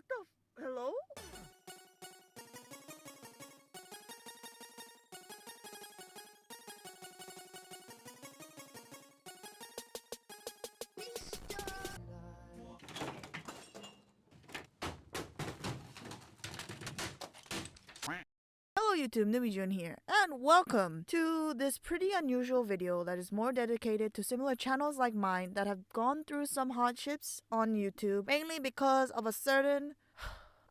What the? Hello? Hello YouTube, Newbie here, and welcome to this pretty unusual video that is more dedicated to similar channels like mine that have gone through some hardships on YouTube, mainly because of a certain...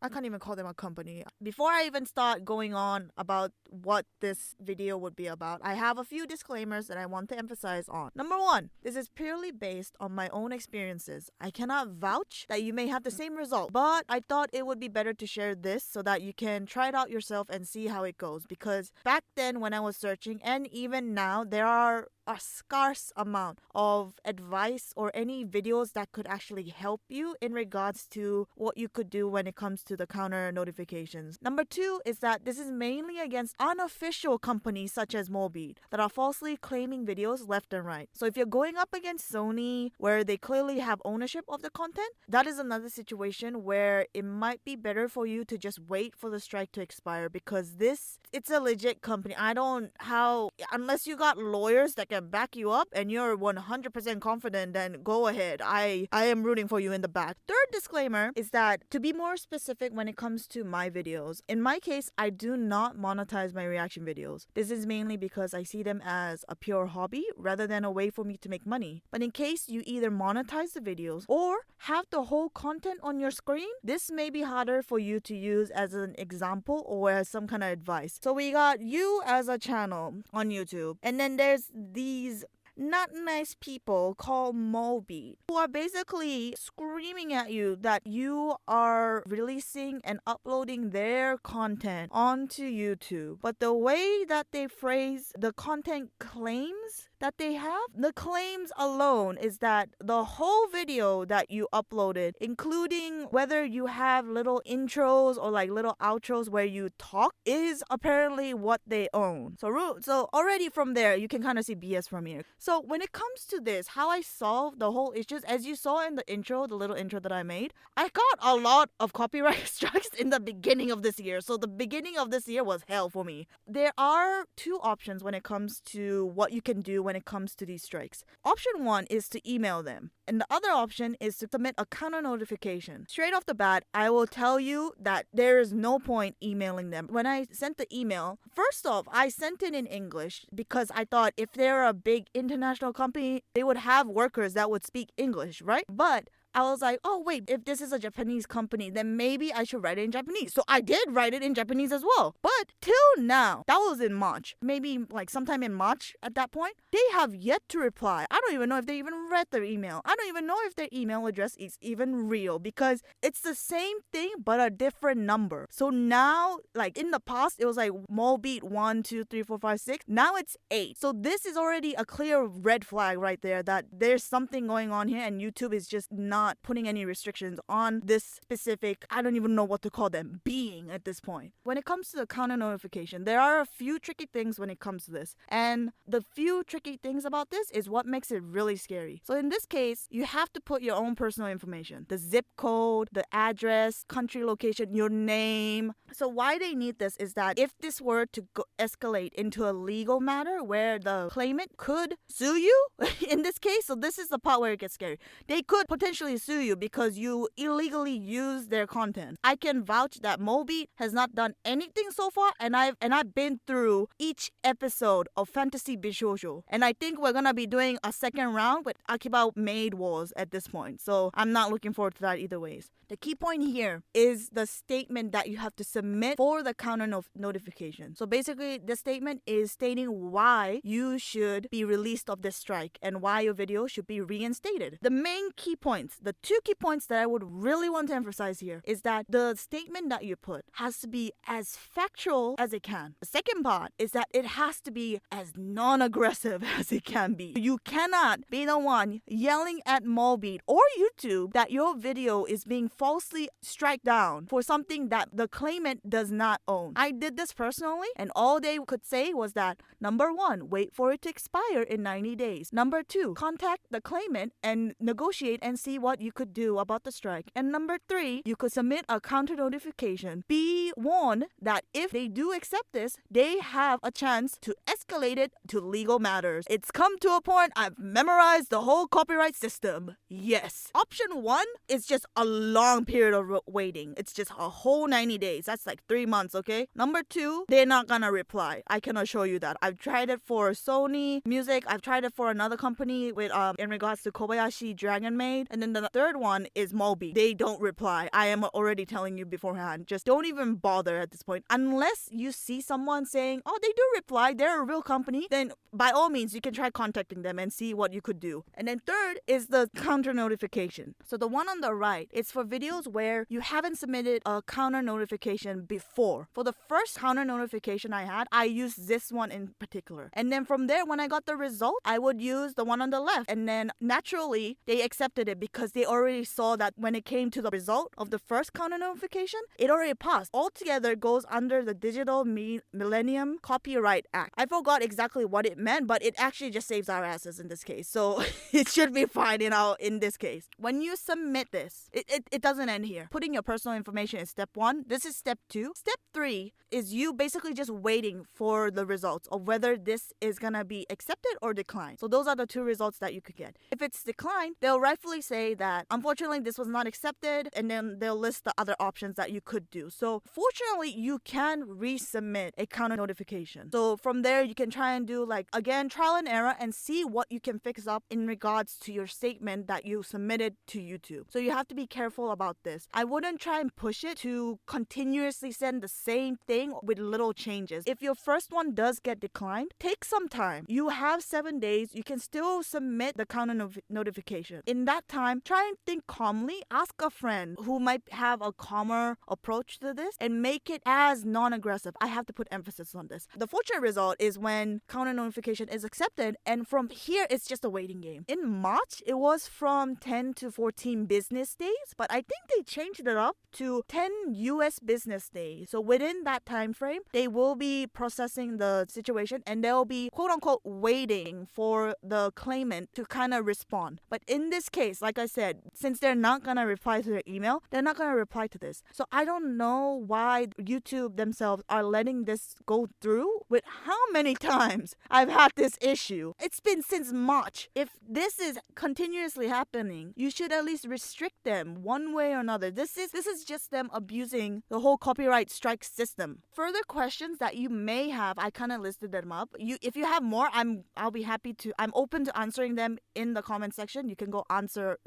I can't even call them a company. Before I even start going on about what this video would be about, I have a few disclaimers that I want to emphasize on. Number one, this is purely based on my own experiences. I cannot vouch that you may have the same result, but I thought it would be better to share this so that you can try it out yourself and see how it goes. Because back then when I was searching, and even now, there are a scarce amount of advice or any videos that could actually help you in regards to what you could do when it comes to the counter notifications. Number two is that this is mainly against unofficial companies such as Molebeat that are falsely claiming videos left and right. So if you're going up against Sony where they clearly have ownership of the content, that is another situation where it might be better for you to just wait for the strike to expire, because it's a legit company. Unless you got lawyers that can back you up and you're 100% confident, then go ahead. I am rooting for you in the back. Third disclaimer is that, to be more specific when it comes to my videos, in my case, I do not monetize my reaction videos. This is mainly because I see them as a pure hobby rather than a way for me to make money. But in case you either monetize the videos or have the whole content on your screen, this may be harder for you to use as an example or as some kind of advice. So we got you as a channel on YouTube, and then there's these not nice people called Molebeat who are basically screaming at you that you are releasing and uploading their content onto YouTube. But the way that they phrase the content claims that they have, the claims alone is that the whole video that you uploaded, including whether you have little intros or like little outros where you talk, is apparently what they own. So already from there, you can kind of see BS from here. So when it comes to this, how I solve the whole issues, as you saw in the intro, the little intro that I made, I got a lot of copyright strikes in the beginning of this year. So the beginning of this year was hell for me. There are two options when it comes to what you can do when it comes to these strikes. Option one is to email them, and the other option is to submit a counter notification. Straight off the bat, I will tell you that there is no point emailing them. When I sent the email, first off, I sent it in English because I thought if they're a big international company, they would have workers that would speak English, right? But I was like, oh wait, if this is a Japanese company, then maybe I should write it in Japanese. So I did write it in Japanese as well. But till now, that was in March, maybe like sometime in March at that point, they have yet to reply. I don't even know if they even read their email. I don't even know if their email address is even real, because it's the same thing but a different number. So now, like in the past, it was like Molebeat 1, 2, 3, 4, 5, 6. Now it's 8. So this is already a clear red flag right there that there's something going on here, and YouTube is just not putting any restrictions on this specific, I don't even know what to call them, being at this point. When it comes to the counter notification, there are a few tricky things when it comes to this. And the few tricky things about this is what makes it really scary. So in this case, you have to put your own personal information, the zip code, the address, country location, your name. So why they need this is that if this were to escalate into a legal matter where the claimant could sue you, in this case, so this is the part where it gets scary. They could potentially sue you because you illegally use their content. I can vouch that Molebeat has not done anything so far, and I've been through each episode of Fantasy Bishoujo, and I think we're gonna be doing a second round with Akiba Maid Wars at this point. So I'm not looking forward to that either ways. The key point here is the statement that you have to submit for the counter notification. So basically, the statement is stating why you should be released of this strike and why your video should be reinstated. The main key points, the two key points that I would really want to emphasize here is that the statement that you put has to be as factual as it can. The second part is that it has to be as non-aggressive as it can be. You cannot be the one yelling at Molebeat or YouTube that your video is being falsely strike down for something that the claimant does not own. I did this personally, and all they could say was that, number one, wait for it to expire in 90 days. Number two, contact the claimant and negotiate and see what what you could do about the strike. And number 3, you could submit a counter notification. Be warned that if they do accept this, they have a chance to escalate it to legal matters. It's come to a point I've memorized the whole copyright system. Yes. Option 1 is just a long period of waiting. It's just a whole 90 days. That's like 3 months, okay? Number 2, they're not gonna reply. I can assure you that. I've tried it for Sony Music. I've tried it for another company with in regards to Kobayashi Dragon Maid. And then the third one is Molebeat. They don't reply. I am already telling you beforehand. Just don't even bother at this point. Unless you see someone saying, oh, they do reply, they're a real company, then by all means, you can try contacting them and see what you could do. And then third is the counter notification. So the one on the right, it's for videos where you haven't submitted a counter notification before. For the first counter notification I had, I used this one in particular. And then from there, when I got the result, I would use the one on the left. And then naturally, they accepted it because they already saw that when it came to the result of the first counter notification, it already passed. Altogether goes under the Digital Millennium Copyright Act. I forgot exactly what it meant, but it actually just saves our asses in this case. So it should be fine in this case. When you submit this, it doesn't end here. Putting your personal information is step 1. This is step 2. Step 3 is you basically just waiting for the results of whether this is gonna be accepted or declined. So those are the 2 results that you could get. If it's declined, they'll rightfully say that unfortunately this was not accepted, and then they'll list the other options that you could do. So fortunately, you can resubmit a counter notification. So from there, you can try and do again, trial and error and see what you can fix up in regards to your statement that you submitted to YouTube. So you have to be careful about this. I wouldn't try and push it to continuously send the same thing with little changes. If your first one does get declined, take some time. You have 7 days. You can still submit the counter notification. In that time, try and think calmly. Ask a friend who might have a calmer approach to this and make it as non-aggressive. I have to put emphasis on this. The fortunate result is when counter notification is accepted, and from here, it's just a waiting game. In March, it was from 10 to 14 business days, but I think they changed it up to 10 US business days. So within that time frame, they will be processing the situation and they'll be quote unquote waiting for the claimant to kind of respond. But in this case, like I said, since they're not gonna reply to their email, they're not gonna reply to this. So I don't know why YouTube themselves are letting this go through with how many times I've had this issue. It's been since March. If this is continuously happening, you should at least restrict them one way or another. This is just them abusing the whole copyright strike system. Further questions that you may have, I kind of listed them up. If you have more, I'll be happy to. I'm open to answering them in the comment section. You can go answer.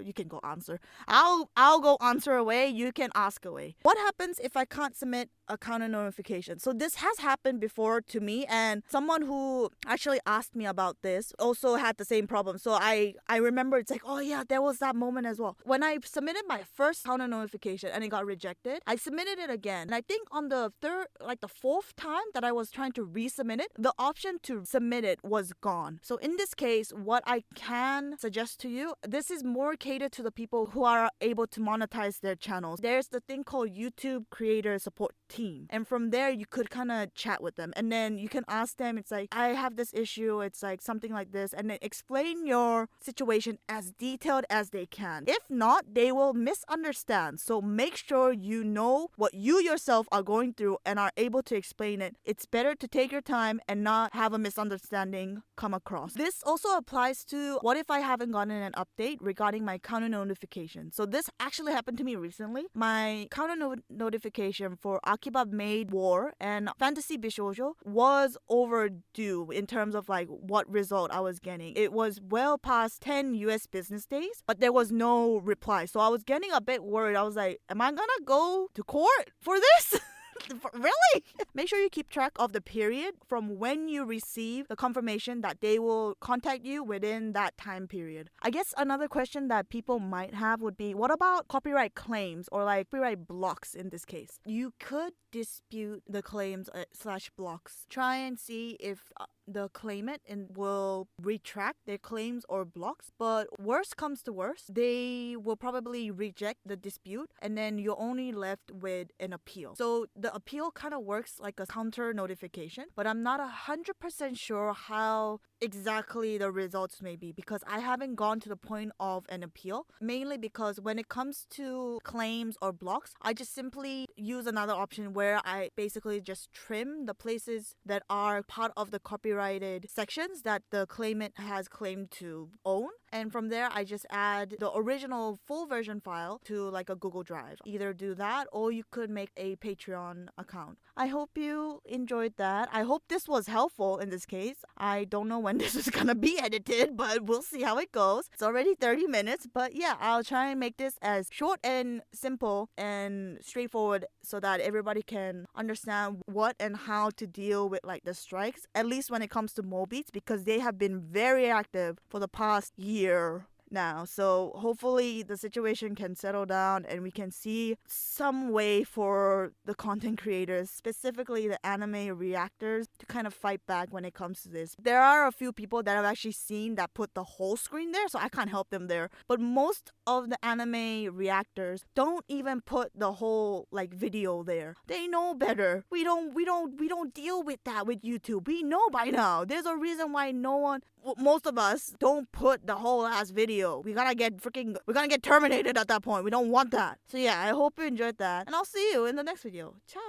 I'll go answer away. You can ask away. What happens if I can't submit a counter notification? So this has happened before to me, and someone who actually asked me about this also had the same problem. So I remember it's like, oh yeah, there was that moment as well. When I submitted my first counter notification and it got rejected, I submitted it again. And I think on the fourth time that I was trying to resubmit it, the option to submit it was gone. So in this case, what I can suggest to you, this is more catered to the people who are able to monetize their channels. There's the thing called YouTube Creator Support Team. And from there, you could kind of chat with them. And then you can ask them, it's like, I have this issue. It's like something like this. And then explain your situation as detailed as they can. If not, they will misunderstand. So make sure you know what you yourself are going through and are able to explain it. It's better to take your time and not have a misunderstanding come across. This also applies to what if I haven't gotten an update regarding my counter notification. So this actually happened to me recently. My counter notification for Akiba Maid War and Fantasy Bishoujo was overdue in terms of what result I was getting. It was well past 10 US business days, but there was no reply. So I was getting a bit worried. I was like, am I gonna go to court for this? Really? Make sure you keep track of the period from when you receive the confirmation that they will contact you within that time period. I guess another question that people might have would be, what about copyright claims or copyright blocks in this case? You could dispute the claims / blocks. Try and see if the claimant will retract their claims or blocks, but worst comes to worst, they will probably reject the dispute and then you're only left with an appeal. So the appeal kind of works like a counter notification, but I'm not 100% sure how exactly the results may be, because I haven't gone to the point of an appeal, mainly because when it comes to claims or blocks, I just simply use another option where I basically just trim the places that are part of the copyrighted sections that the claimant has claimed to own, and from there I just add the original full version file to like a Google Drive. Either do that or you could make a Patreon account. I hope you enjoyed that. I hope this was helpful in this case. I don't know when this is gonna be edited, but we'll see how it goes. It's already 30 minutes, but yeah, I'll try and make this as short and simple and straightforward so that everybody can understand what and how to deal with like the strikes, at least when it comes to Molebeats, because they have been very active for the past year now. So hopefully the situation can settle down and we can see some way for the content creators, specifically the anime reactors, to kind of fight back when it comes to this. There are a few people that I've actually seen that put the whole screen there, so I can't help them there. But most of the anime reactors don't even put the whole like video there. They know better. We don't deal with that with YouTube. We know by now. There's a reason why most of us don't put the whole ass video. We're gonna get terminated at that point. We don't want that. So yeah, I hope you enjoyed that. And I'll see you in the next video. Ciao.